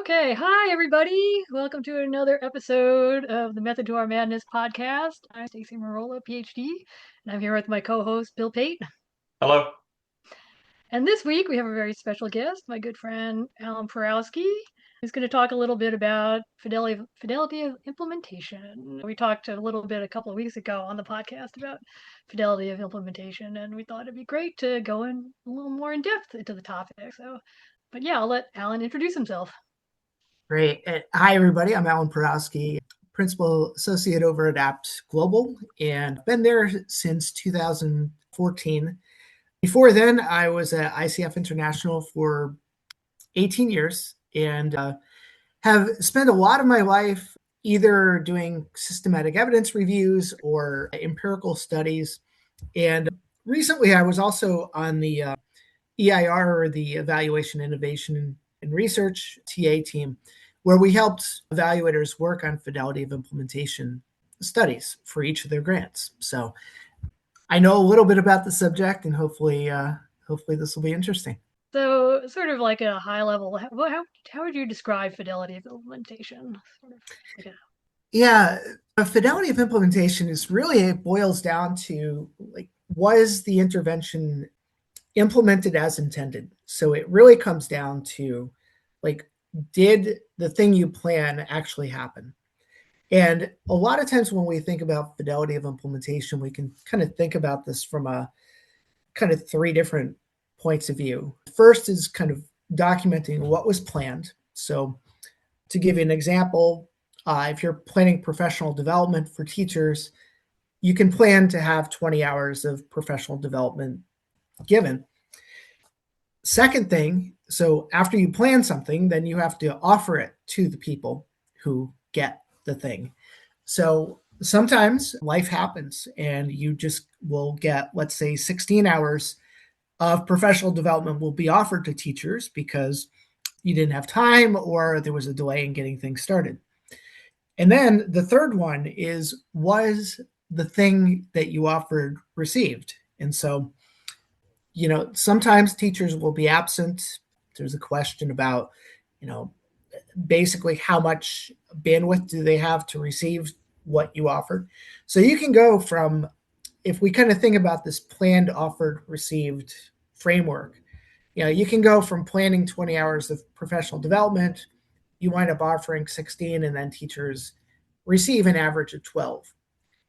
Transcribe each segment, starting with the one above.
Okay, hi everybody. Welcome to another episode of the Method to Our Madness podcast. I'm Stacey Merola, PhD, and I'm here with my co-host Bill Pate. Hello. And this week we have a very special guest, my good friend Allan Porowski, who's going to talk a little bit about fidelity of implementation. We talked a little bit a couple of weeks ago on the podcast about fidelity of implementation, and we thought it'd be great to go in a little more in depth into the topic. But yeah, I'll let Allan introduce himself. Great. Hi, everybody. I'm Allan Porowski, Principal Associate over at Abt Global, and been there since 2014. Before then, I was at ICF International for 18 years and have spent a lot of my life either doing systematic evidence reviews or empirical studies. And recently, I was also on the EIR, or the Evaluation, Innovation, and Research TA team, where we helped evaluators work on fidelity of implementation studies for each of their grants. So I know a little bit about the subject, and hopefully this will be interesting. So, sort of like at a high level, how would you describe fidelity of implementation? Yeah, fidelity of implementation is really, it boils down to, like, was the intervention implemented as intended? So it really comes down to, like, did the thing you plan actually happen? And a lot of times when we think about fidelity of implementation, we can kind of think about this from a kind of three different points of view. First is kind of documenting what was planned. So to give you an example, if you're planning professional development for teachers, you can plan to have 20 hours of professional development given. Second thing, so after you plan something, then you have to offer it to the people who get the thing. So sometimes life happens and you just will get, let's say, 16 hours of professional development will be offered to teachers because you didn't have time or there was a delay in getting things started. And then the third one is, was the thing that you offered received? And so, sometimes teachers will be absent. There's a question about, basically how much bandwidth do they have to receive what you offered. So you can go from, if we kind of think about this planned, offered, received framework, you can go from planning 20 hours of professional development, you wind up offering 16, and then teachers receive an average of 12.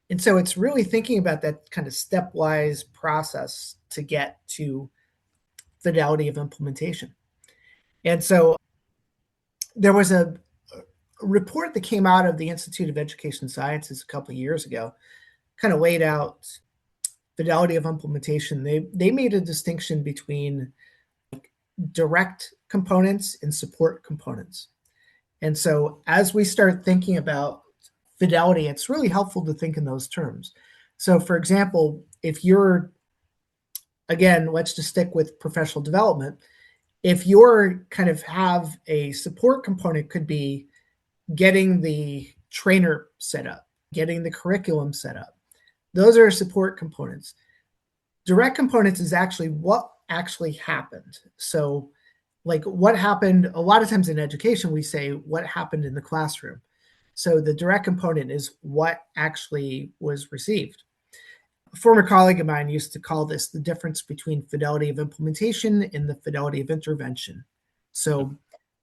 And so it's really thinking about that kind of stepwise process to get to fidelity of implementation. And so there was a report that came out of the Institute of Education Sciences a couple of years ago, kind of laid out fidelity of implementation. They made a distinction between direct components and support components. And so as we start thinking about fidelity, it's really helpful to think in those terms. So for example, if you're, again, let's just stick with professional development. If you're kind of have a support component, could be getting the trainer set up, getting the curriculum set up. Those are support components. Direct components is actually what actually happened. So like what happened, a lot of times in education, we say what happened in the classroom. So the direct component is what actually was received. A former colleague of mine used to call this the difference between fidelity of implementation and the fidelity of intervention. So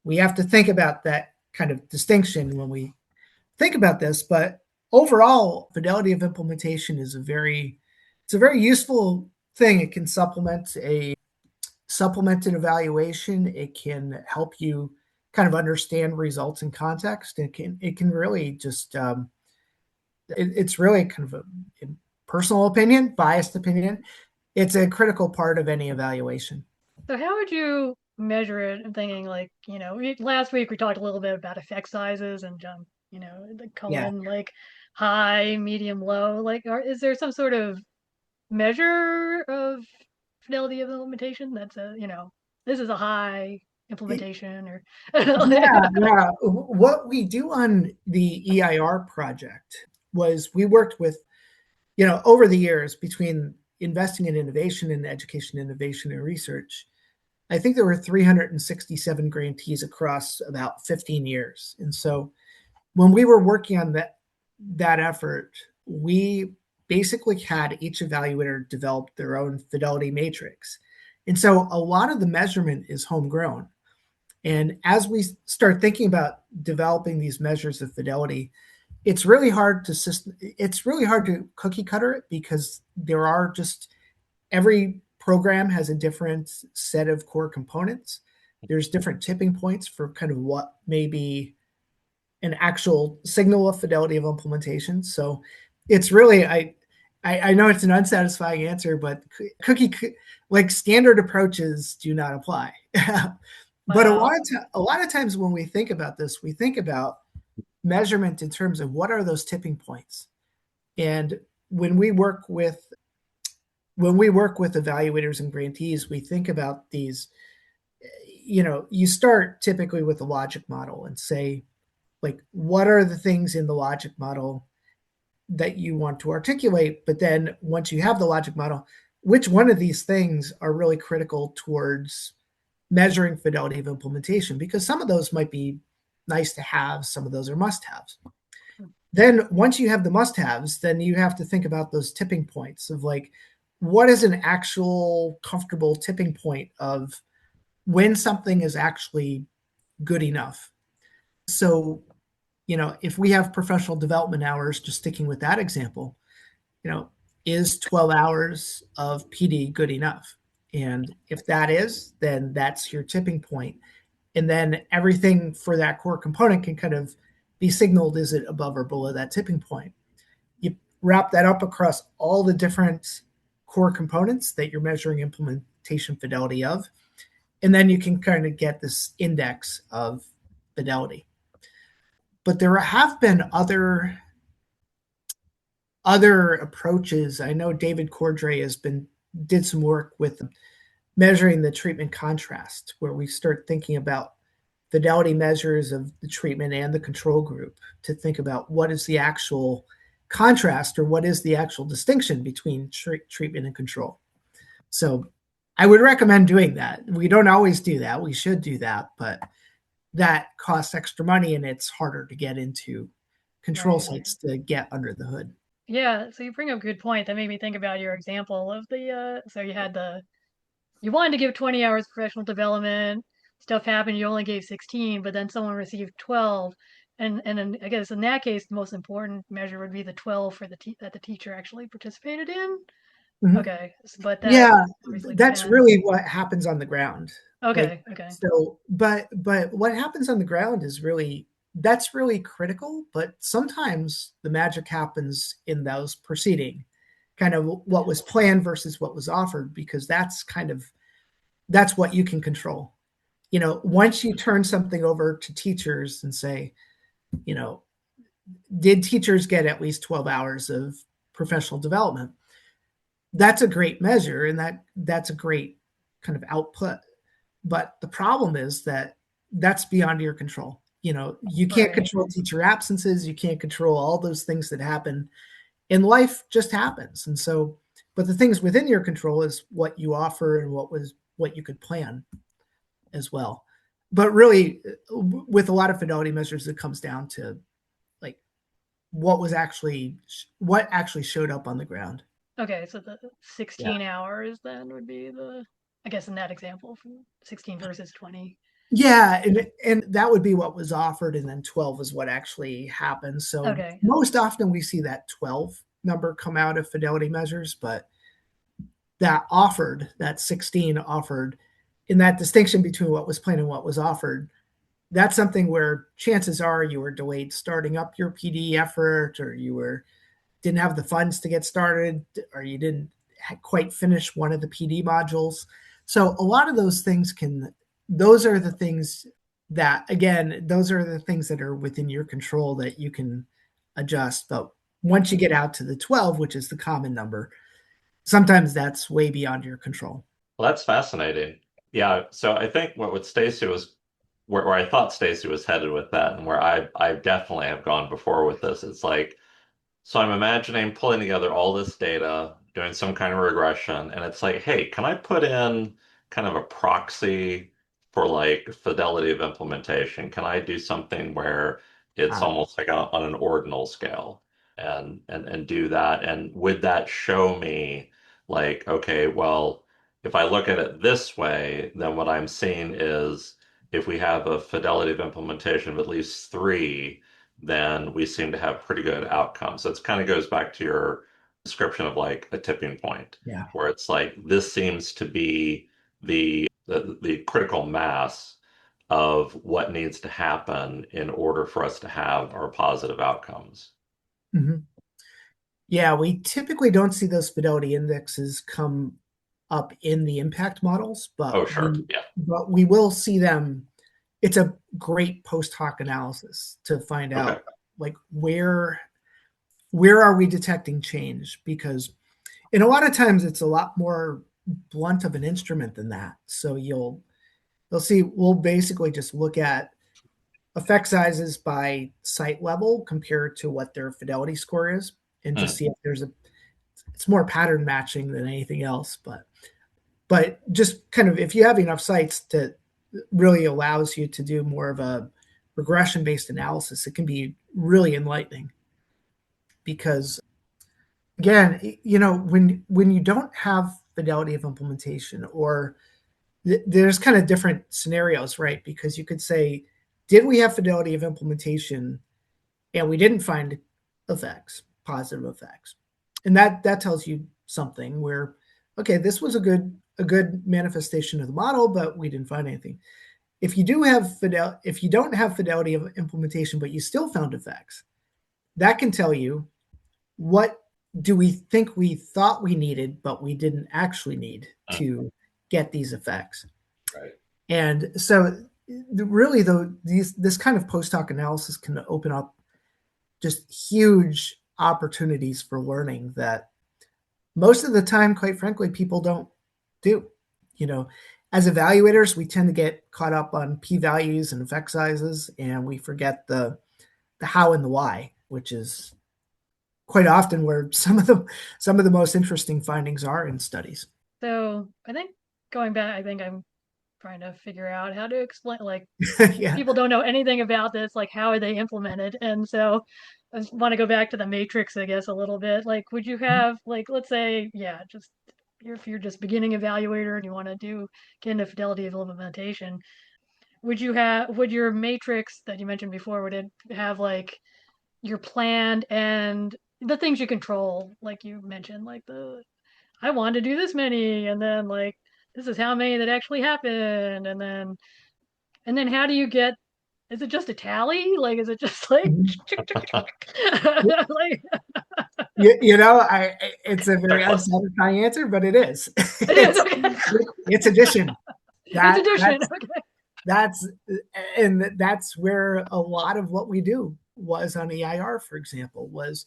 we have to think about that kind of distinction when we think about this. But overall, fidelity of implementation is a very useful thing. It can supplement an evaluation. It can help you kind of understand results in context. It can really just it's really kind of a personal opinion, biased opinion. It's a critical part of any evaluation. So, how would you measure it? I'm thinking like, last week we talked a little bit about effect sizes and the Yeah. Cohen, like high, medium, low. Like, is there some sort of measure of fidelity of implementation that's this is a high implementation or Yeah. What we do on the EIR project was we worked with, over the years between investing in innovation and education, innovation and research, I think there were 367 grantees across about 15 years. And so when we were working on that effort, we basically had each evaluator develop their own fidelity matrix. And so a lot of the measurement is homegrown. And as we start thinking about developing these measures of fidelity, it's really hard to cookie cutter it because there are just every program has a different set of core components. There's different tipping points for kind of what may be an actual signal of fidelity of implementation. So it's really I know it's an unsatisfying answer, but cookie like standard approaches do not apply. But Wow. a lot of times when we think about this, we think about measurement in terms of what are those tipping points. And when we work with evaluators and grantees, we think about these. You start typically with a logic model and say, like, what are the things in the logic model that you want to articulate? But then once you have the logic model, which one of these things are really critical towards measuring fidelity of implementation? Because some of those might be nice to have, some of those are must haves. Then once you have the must haves, then you have to think about those tipping points of like, what is an actual comfortable tipping point of when something is actually good enough? So, if we have professional development hours, just sticking with that example, you know, is 12 hours of PD good enough? And if that is, then that's your tipping point. And then everything for that core component can kind of be signaled, is it above or below that tipping point? You wrap that up across all the different core components that you're measuring implementation fidelity of, and then you can kind of get this index of fidelity. But there have been other approaches. I know David Cordray did some work with measuring the treatment contrast, where we start thinking about fidelity measures of the treatment and the control group to think about what is the actual contrast or what is the actual distinction between treatment and control. So I would recommend doing that. We don't always do that. We should do that, but that costs extra money and it's harder to get into control Right. sites to get under the hood. Yeah, so you bring up a good point. That made me think about your example of so you wanted to give 20 hours professional development, stuff happened, you only gave 16, but then someone received 12. And then I guess in that case, the most important measure would be the 12 that the teacher actually participated in. Mhm. Okay, but that Yeah, obviously that's depends. really what happens on the ground. Like, Okay, okay. so, but what happens on the ground is really that's really critical. But sometimes the magic happens in those preceding, kind of what was planned versus what was offered, because that's what you can control. Once you turn something over to teachers and say, you know, did teachers get at least 12 hours of professional development? That's a great measure, and that's a great kind of output. But the problem is that that's beyond your control. You can't Right. control teacher absences, you can't control all those things that happen, and life just happens. And so, but the things within your control is what you offer and what you could plan as well. But really, with a lot of fidelity measures, it comes down to like what actually showed up on the ground. Okay, so the Yeah. 16 hours then would be I guess in that example, from 16 versus 20. Yeah, and that would be what was offered, and then 12 is what actually happened. So Okay, most often we see that 12 number come out of fidelity measures, but that 16 offered, in that distinction between what was planned and what was offered, that's something where chances are you were delayed starting up your PD effort, or didn't have the funds to get started, or you didn't quite finish one of the PD modules. So a lot of those are the things those are the things that are within your control that you can adjust. But once you get out to the 12, which is the common number, sometimes that's way beyond your control. Well, that's fascinating. Yeah, so I think what Stacey was where I thought Stacey was headed with that, and where I definitely have gone before with this, it's like, so I'm imagining pulling together all this data, doing some kind of regression, and it's like, hey, can I put in kind of a proxy for like fidelity of implementation? Can I do something where it's almost like on an ordinal scale and do that? And would that show me like, okay, well, if I look at it this way, then what I'm seeing is if we have a fidelity of implementation of at least three, then we seem to have pretty good outcomes. So it kind of goes back to your description of like a tipping point, Yeah. where it's like this seems to be the critical mass of what needs to happen in order for us to have our positive outcomes. Mm-hmm. Yeah, we typically don't see those fidelity indexes come up in the impact models, Oh, sure. Yeah. but we will see them. It's a great post hoc analysis to find Okay. out like where are we detecting change, because and a lot of times it's a lot more blunt of an instrument than that. So you'll see we'll basically just look at effect sizes by site level compared to what their fidelity score is, and just see if there's a it's more pattern matching than anything else. But just kind of if you have enough sites that really allows you to do more of a regression based analysis, it can be really enlightening. Because again, when you don't have fidelity of implementation, or there's kind of different scenarios, right? Because you could say, did we have fidelity of implementation and we didn't find effects, positive effects? And that tells you something where, okay, this was a good manifestation of the model, but we didn't find anything. If you don't have fidelity of implementation, but you still found effects, that can tell you what do we think we thought we needed, but we didn't actually need to get these effects. Right. And so really though, this kind of post hoc analysis can open up just huge opportunities for learning that most of the time, quite frankly, people don't do. As evaluators, we tend to get caught up on p-values and effect sizes, and we forget the how and the why, which is quite often where some of the most interesting findings are in studies. So I think going back, I think I'm trying to figure out how to explain, like, Yeah. people don't know anything about this, like how are they implemented? And so I just want to go back to the matrix, I guess, a little bit. Like, would you have, like, let's say, yeah, just if you're just beginning evaluator and you want to get into fidelity of implementation, would your matrix that you mentioned before, would it have like your planned and the things you control, like you mentioned, like I want to do this many, and then like this is how many that actually happened, and then how do you get? Is it just a tally? Like, is it just like, like It's a very unsatisfying answer, but it is. it is okay. It's addition. It's addition. Okay. That's where a lot of what we do was on EIR, for example, was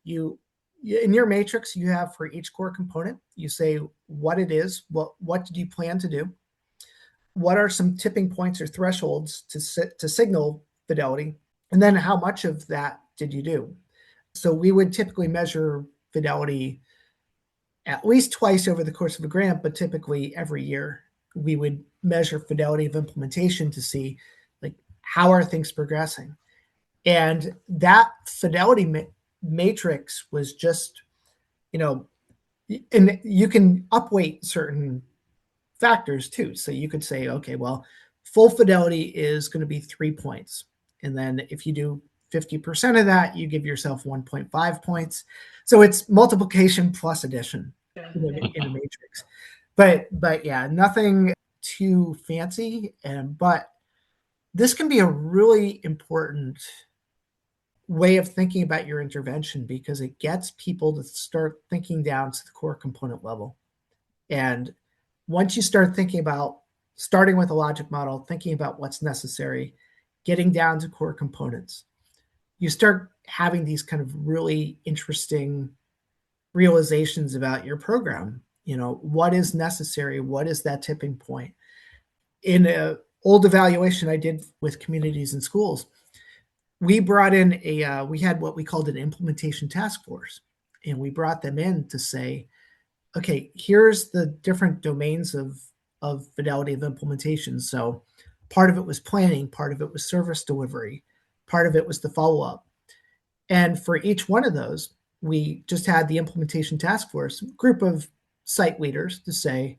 you in your matrix, you have for each core component, you say what it is, what did you plan to do, what are some tipping points or thresholds to signal fidelity, and then how much of that did you do. So we would typically measure fidelity at least twice over the course of a grant, but typically every year we would measure fidelity of implementation to see like how are things progressing. And that fidelity matrix was just, and you can upweight certain factors too. So you could say, okay, well, full fidelity is going to be 3 points. And then if you do 50% of that, you give yourself 1.5 points. So it's multiplication plus addition in a matrix. But yeah, nothing too fancy. But this can be a really important way of thinking about your intervention, because it gets people to start thinking down to the core component level. And once you start thinking about starting with a logic model, thinking about what's necessary, getting down to core components, you start having these kind of really interesting realizations about your program. What is necessary? What is that tipping point? In an old evaluation I did with communities and schools, we brought in we had what we called an implementation task force. And we brought them in to say, okay, here's the different domains of of fidelity of implementation. So part of it was planning, part of it was service delivery, part of it was the follow-up. And for each one of those, we just had the implementation task force group of site leaders to say,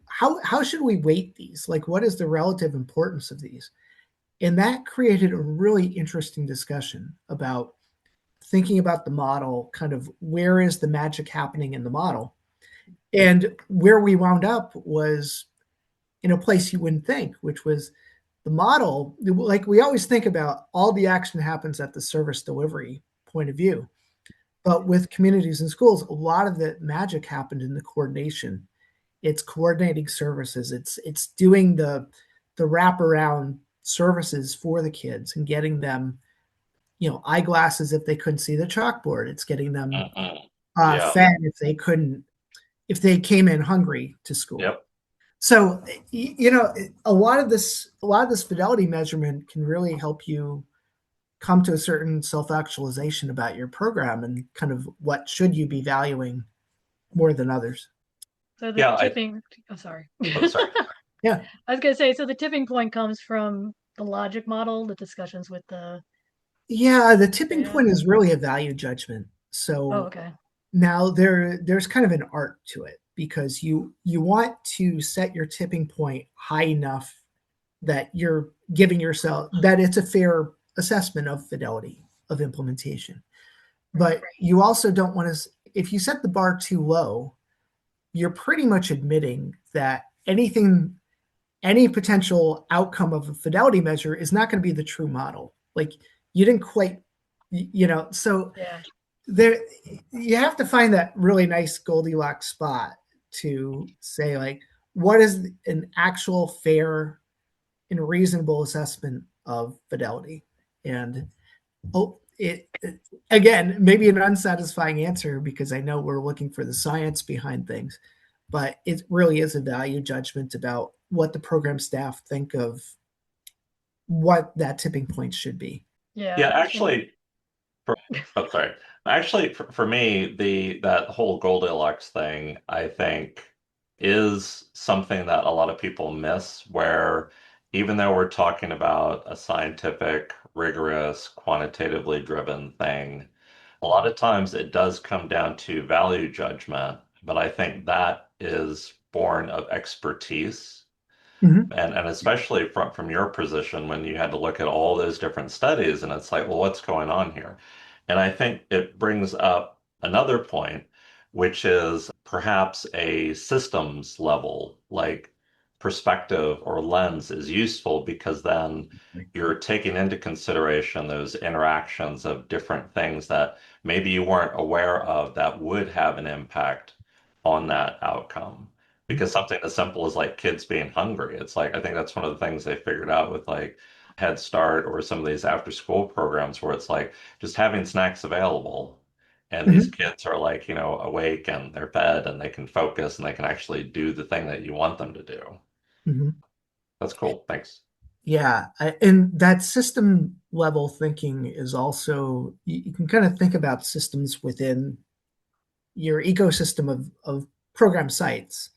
how should we weight these? Like, what is the relative importance of these? And that created a really interesting discussion about thinking about the model, kind of where is the magic happening in the model? And where we wound up was in a place you wouldn't think, which was the model. Like, we always think about all the action happens at the service delivery point of view. But with communities and schools, a lot of the magic happened in the coordination. It's coordinating services. It's doing the wraparound services for the kids and getting them, eyeglasses if they couldn't see the chalkboard. It's getting them Yeah. fed if they came in hungry to school. Yep. So, a lot of this fidelity measurement can really help you come to a certain self-actualization about your program and kind of what should you be valuing more than others. So the tipping, sorry. Oh, sorry. Yeah. I was going to say, so the tipping point comes from the logic model, the discussions with the... Yeah, the tipping point is really a value judgment. So okay. Now there's kind of an art to it, because you want to set your tipping point high enough that you're giving yourself that it's a fair assessment of fidelity of implementation. But you also don't want to, if you set the bar too low, you're pretty much admitting that any potential outcome of a fidelity measure is not going to be the true model. Like, you didn't quite, so yeah. There, you have to find that really nice Goldilocks spot to say, like, what is an actual fair and reasonable assessment of fidelity? And again, maybe an unsatisfying answer, because I know we're looking for the science behind things, but it really is a value judgment about what the program staff think of what that tipping point should be. Yeah, actually, sorry. Actually, for me, that whole Goldilocks thing, I think, is something that a lot of people miss, where even though we're talking about a scientific, rigorous, quantitatively driven thing, a lot of times it does come down to value judgment, but I think that is born of expertise. And especially from your position, when you had to look at all those different studies, and it's like, well, what's going on here? And I think it brings up another point, which is perhaps a systems level, like perspective or lens is useful, because then you're taking into consideration those interactions of different things that maybe you weren't aware of that would have an impact on that outcome. Because something as simple as like kids being hungry, it's like, I think that's one of the things they figured out with like Head Start or some of these after school programs, where it's like just having snacks available, and these kids are like, awake and they're fed and they can focus and they can actually do the thing that you want them to do. That's cool. Thanks. Yeah. And that system level thinking is also, you can kind of think about systems within your ecosystem of program sites.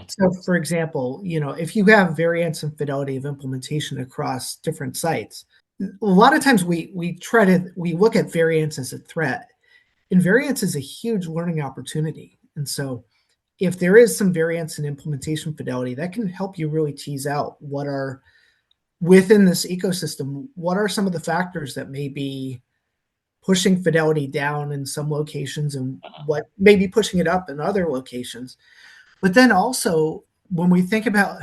So, for example, if you have variance and fidelity of implementation across different sites, a lot of times we look at variance as a threat, and variance is a huge learning opportunity. And so, if there is some variance in implementation fidelity, that can help you really tease out what are within this ecosystem, what are some of the factors that may be pushing fidelity down in some locations and what may be pushing it up in other locations. But then also, when we think about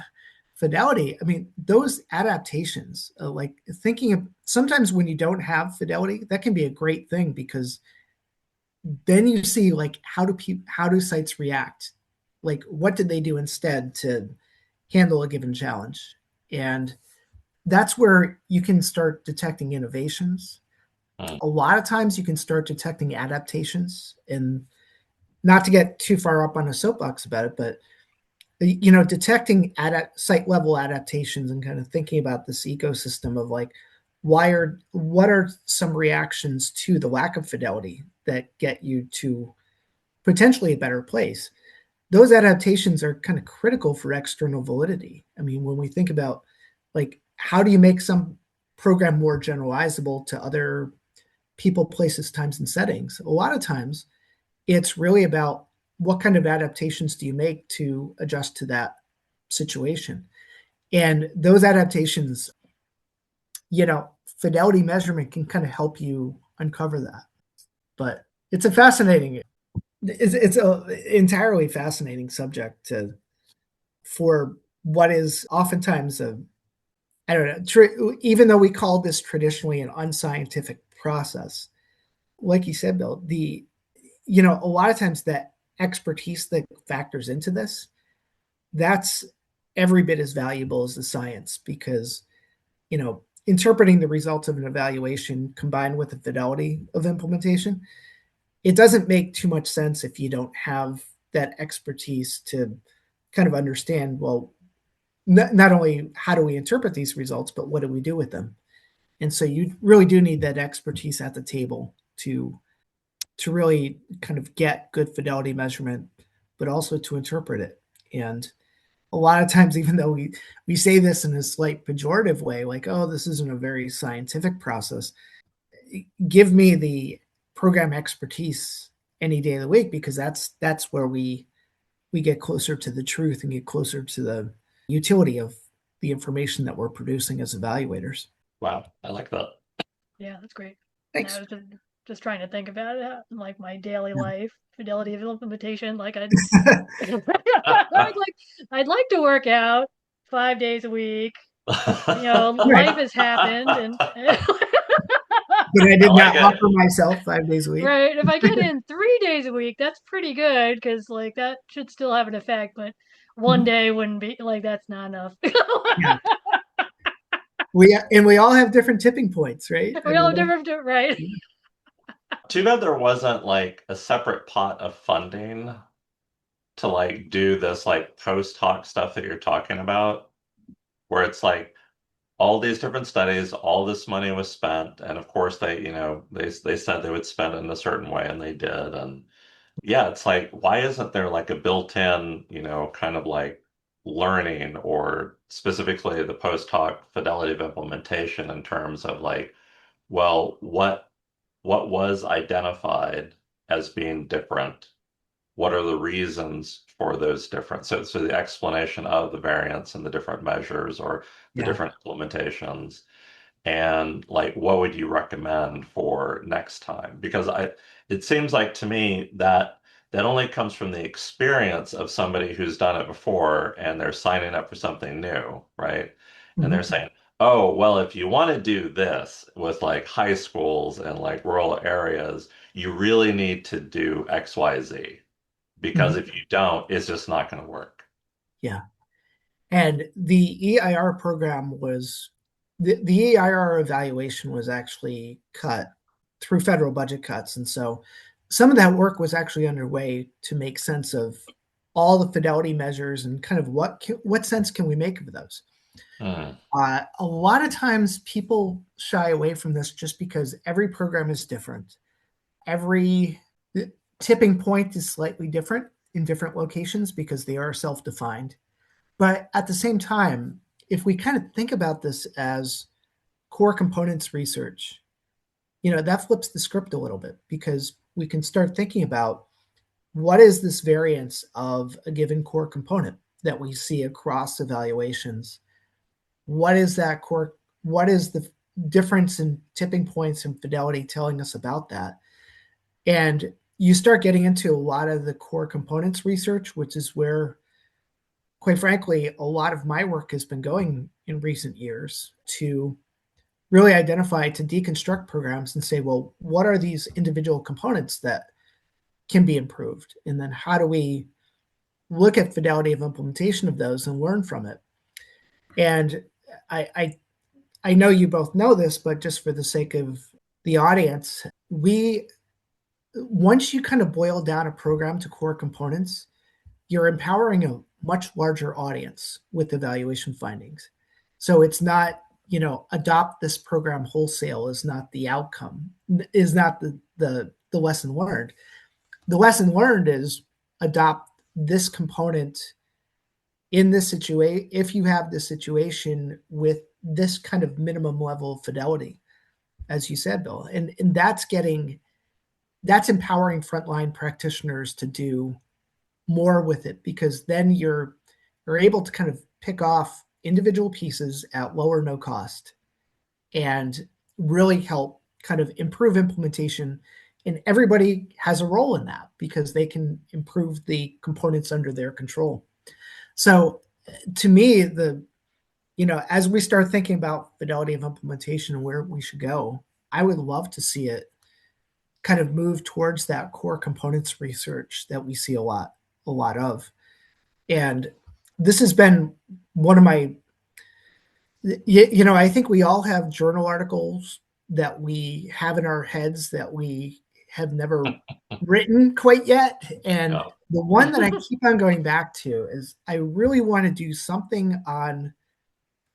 fidelity, I mean, those adaptations, like thinking of sometimes when you don't have fidelity, that can be a great thing, because then you see, like, how do sites react? Like, what did they do instead to handle a given challenge? And that's where you can start detecting innovations. A lot of times you can start detecting adaptations, and not to get too far up on a soapbox about it, but detecting site level adaptations and kind of thinking about this ecosystem of like, what are some reactions to the lack of fidelity that get you to potentially a better place? those adaptations are kind of critical for external validity. I mean, when we think about like, how do you make some program more generalizable to other people, places, times, and settings? A lot of times it's really about what kind of adaptations do you make to adjust to that situation. And those adaptations, fidelity measurement can kind of help you uncover that. But it's a fascinating, it's a entirely fascinating subject for what is oftentimes I don't know, even though we call this traditionally an unscientific process, like you said, Bill, a lot of times that expertise that factors into this, that's every bit as valuable as the science, because, interpreting the results of an evaluation combined with the fidelity of implementation, it doesn't make too much sense if you don't have that expertise to kind of understand, well, not only how do we interpret these results, but what do we do with them? And so you really do need that expertise at the table to really kind of get good fidelity measurement, but also to interpret it. And a lot of times, even though we say this in a slight pejorative way, like, oh, this isn't a very scientific process, give me the program expertise any day of the week, because that's where we get closer to the truth and get closer to the utility of the information that we're producing as evaluators. Wow, I like that. Yeah, that's great. Thanks. I was just trying to think about it in like my daily life, fidelity of implementation. Like I'd I'd like to work out 5 days a week. Life has happened, and But I did like not offer myself 5 days a week. right. If I get in 3 days a week, that's pretty good, because like that should still have an effect. But one day wouldn't be like, that's not enough. Yeah. We all have different tipping points, right? We all have different, right? Too bad there wasn't like a separate pot of funding to like do this like post hoc stuff that you're talking about, where it's like all these different studies, all this money was spent, and of course they said they would spend it in a certain way, and they did. And yeah, it's like, why isn't there like a built-in, kind of like learning, or specifically the post hoc fidelity of implementation, in terms of like, well, what was identified as being different? What are the reasons for those different? So the explanation of the variance and the different measures, or the different implementations, and like, what would you recommend for next time? Because it seems like to me that that only comes from the experience of somebody who's done it before, and they're signing up for something new, right? And they're saying, oh, well, if you want to do this with like high schools and like rural areas, you really need to do XYZ, because if you don't, it's just not going to work. Yeah. And the EIR program was the EIR evaluation was actually cut through federal budget cuts. And so some of that work was actually underway to make sense of all the fidelity measures and kind of what sense can we make of those. A lot of times people shy away from this just because every program is different. Every tipping point is slightly different in different locations because they are self-defined. But at the same time, if we kind of think about this as core components research, that flips the script a little bit, because we can start thinking about what is this variance of a given core component that we see across evaluations. What is that core? What is the difference in tipping points and fidelity telling us about that? And you start getting into a lot of the core components research, which is where, quite frankly, a lot of my work has been going in recent years, to really identify, to deconstruct programs and say, well, what are these individual components that can be improved? And then how do we look at fidelity of implementation of those and learn from it? And I know you both know this, but just for the sake of the audience, once you kind of boil down a program to core components, you're empowering a much larger audience with evaluation findings. So it's not, adopt this program wholesale is not the outcome, is not the lesson learned. The lesson learned is adopt this component in this situation, if you have this situation with this kind of minimum level of fidelity, as you said, Bill, and that's empowering frontline practitioners to do more with it, because then you're able to kind of pick off individual pieces at low or no cost and really help kind of improve implementation. And everybody has a role in that because they can improve the components under their control. So to me, as we start thinking about fidelity of implementation and where we should go, I would love to see it kind of move towards that core components research that we see a lot of. And this has been one of my, I think we all have journal articles that we have in our heads that we have never written quite yet. And the one that I keep on going back to is I really want to do something on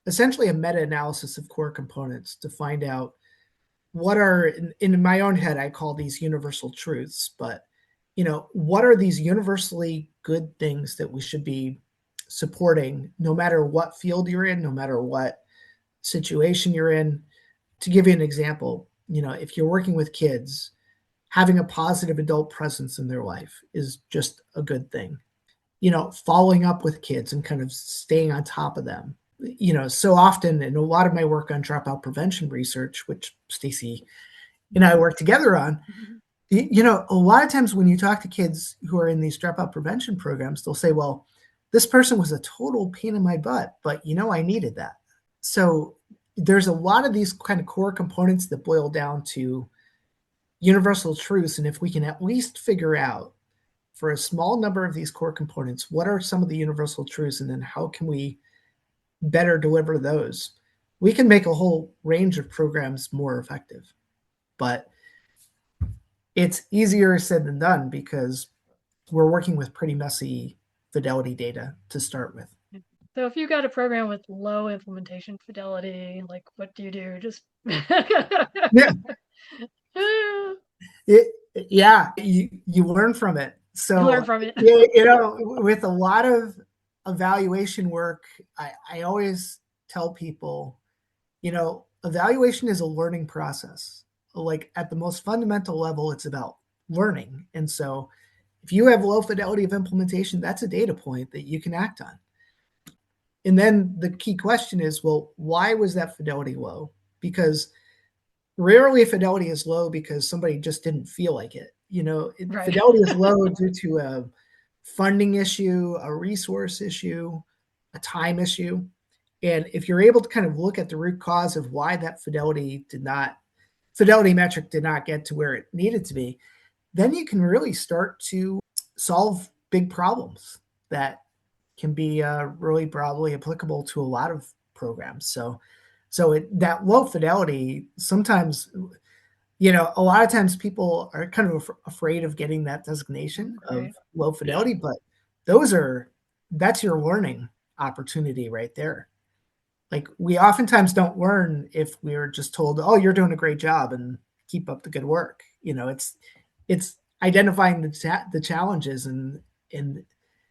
essentially a meta-analysis of core components to find out what are, in my own head, I call these universal truths, but what are these universally good things that we should be supporting no matter what field you're in, no matter what situation you're in. To give you an example, if you're working with kids, having a positive adult presence in their life is just a good thing. Following up with kids and kind of staying on top of them. So often in a lot of my work on dropout prevention research, which Stacey and I work together on, a lot of times when you talk to kids who are in these dropout prevention programs, they'll say, well, this person was a total pain in my butt, but I needed that. So there's a lot of these kind of core components that boil down to universal truths. And if we can at least figure out for a small number of these core components, what are some of the universal truths, and then how can we better deliver those, we can make a whole range of programs more effective. But it's easier said than done because we're working with pretty messy fidelity data to start with. So if you got a program with low implementation fidelity, like what do you do? Just you learn from it. So you learn from it. With a lot of evaluation work, I always tell people, evaluation is a learning process. Like at the most fundamental level, it's about learning. And so if you have low fidelity of implementation, that's a data point that you can act on. And then the key question is, well, why was that fidelity low? Because rarely fidelity is low because somebody just didn't feel like it. Right. Fidelity is low due to a funding issue, a resource issue, a time issue. And if you're able to kind of look at the root cause of why that fidelity metric did not get to where it needed to be, then you can really start to solve big problems that can be really broadly applicable to a lot of programs. So that low fidelity, sometimes, a lot of times people are kind of afraid of getting that designation of low fidelity, but that's your learning opportunity right there. Like we oftentimes don't learn if we're just told, oh, you're doing a great job and keep up the good work. It's identifying the challenges and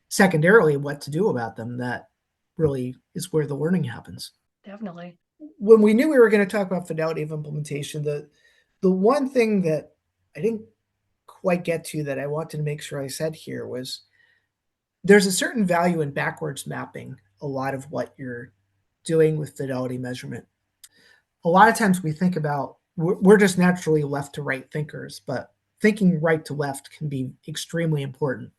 secondarily what to do about them that really is where the learning happens. Definitely. When we knew we were going to talk about fidelity of implementation, the one thing that I didn't quite get to that I wanted to make sure I said here was there's a certain value in backwards mapping a lot of what you're doing with fidelity measurement. A lot of times we think about, we're just naturally left to right thinkers, but thinking right to left can be extremely important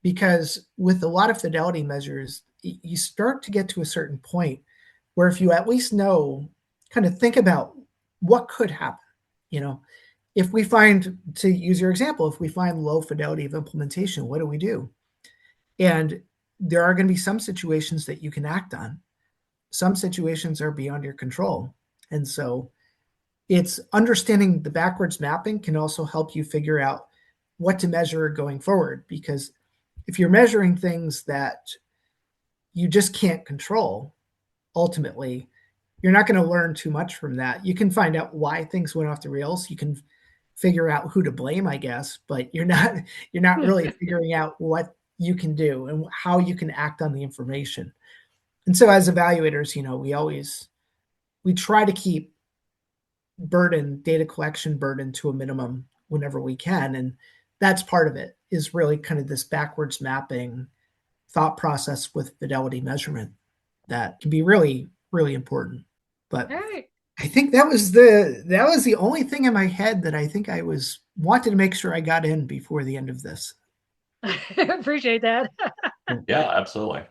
because with a lot of fidelity measures, you start to get to a certain point where if you at least kind of think about what could happen, if we find, to use your example, if we find low fidelity of implementation, what do we do? And there are going to be some situations that you can act on. Some situations are beyond your control. And so it's understanding the backwards mapping can also help you figure out what to measure going forward. Because if you're measuring things that you just can't control, ultimately, you're not going to learn too much from that. You can find out why things went off the rails. You can figure out who to blame, I guess, but you're not really figuring out what you can do and how you can act on the information. And so as evaluators, we try to keep data collection burden to a minimum whenever we can. And that's part of it, is really kind of this backwards mapping thought process with fidelity measurement that can be really, really important. But All right. I think that was the only thing in my head that I think I wanted to make sure I got in before the end of this. Appreciate that. Yeah, absolutely.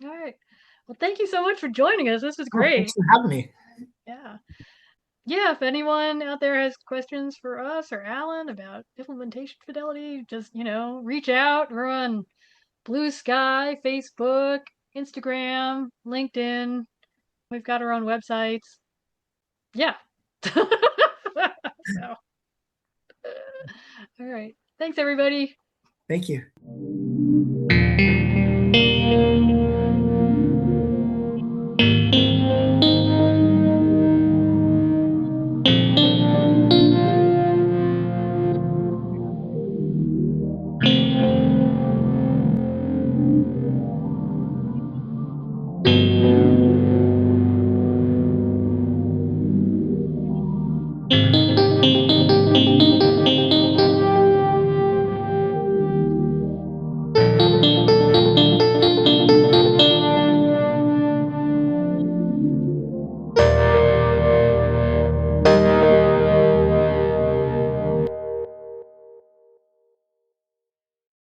All right. Well, thank you so much for joining us. This was Oh, great. thanks for having me. Yeah. Yeah, if anyone out there has questions for us or Allan about implementation fidelity, just, reach out. We're on Blue Sky, Facebook, Instagram, LinkedIn. We've got our own websites. Yeah. So, all right. Thanks, everybody. Thank you.